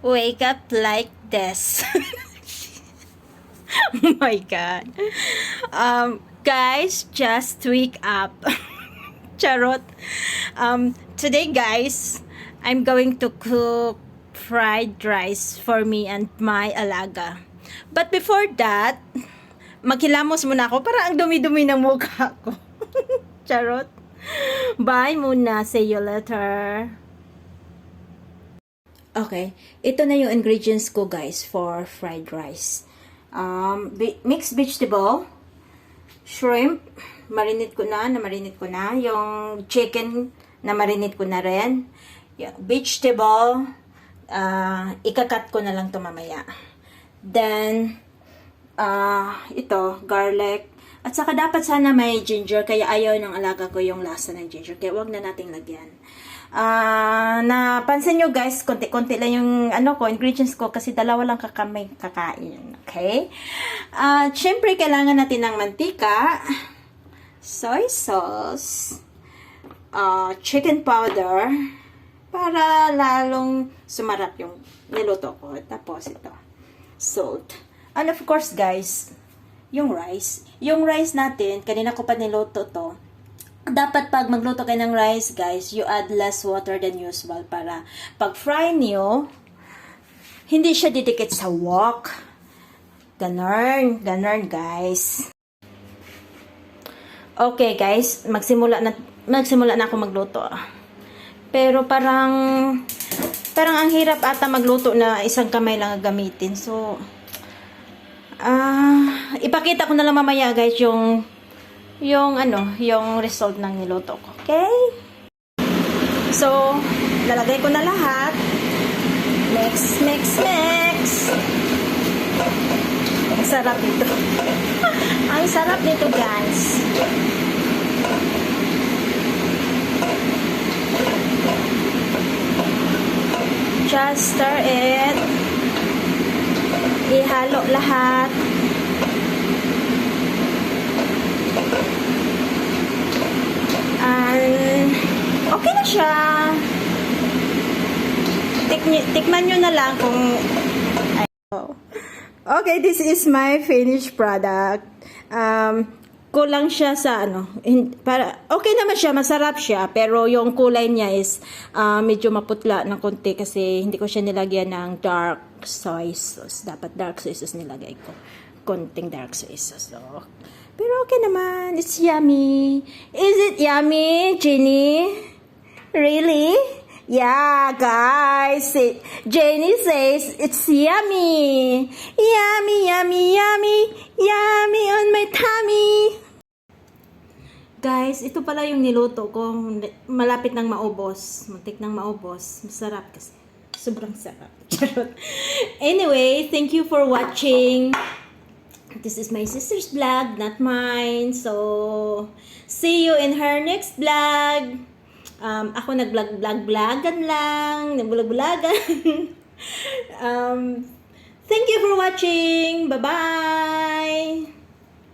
wake up like this. Oh my god. Guys, just wake up. Charot. Today guys, I'm going to cook fried rice for me and my alaga. But before that, maghilamos muna ako para ang dumi-dumi ng mukha ko. Charot. Bye muna. See you later. Okay, ito na yung ingredients ko guys for fried rice. Mixed vegetable, shrimp, na-marinate ko na. Yung chicken, na-marinate ko na rin. Yung vegetable, ikakat ko na lang to mamaya. Then, ito, garlic. At saka dapat sana may ginger, kaya ayaw ng alaga ko yung lasa ng ginger. Kaya wag na nating lagyan. Napansin nyo guys, konti-konti lang yung ingredients ko kasi dalawa lang kakamay kakain. Okay? Syempre, kailangan natin ng mantika, soy sauce, chicken powder, para lalong sumarap yung niluto ko. Tapos ito, salt. And of course guys, yung rice. Yung rice natin, kanina ko pa niluto to. Dapat pag magluto kayo ng rice, guys, you add less water than usual para pag fry nyo, hindi siya didikit sa wok. Ganon, guys. Okay, guys, magsimula na ako magluto. Pero parang ang hirap ata magluto na isang kamay lang gamitin. So, ipakita ko na lang mamaya, guys, yung result ng niluto ko. Okay? So, lalagay ko na lahat. Mix. Ang sarap nito. Ang sarap nito, guys. Just stir it. Ihalo lahat. Okay na siya. Tikman nyo na lang kung okay, this is my finished product. Kulang siya sa okay naman siya, masarap siya, pero yung kulay niya is medyo maputla ng konti kasi hindi ko siya nilagyan ng dark soy sauce. Dapat dark soy sauce nilagay ko. Konting dark soy sauce. So, pero okay naman. It's yummy. Is it yummy, Jenny? Really? Yeah, guys. Jenny says it's yummy. Yummy on my tummy. Guys, ito pala yung niluto ko. Malapit nang maubos. Muntik nang maubos. Masarap kasi. Sobrang sarap. Anyway, thank you for watching. This is my sister's vlog, not mine. So, see you in her next vlog. Ako nag-vlog-vlogan lang. Nag-vlog-vlogan. Thank you for watching. Bye-bye.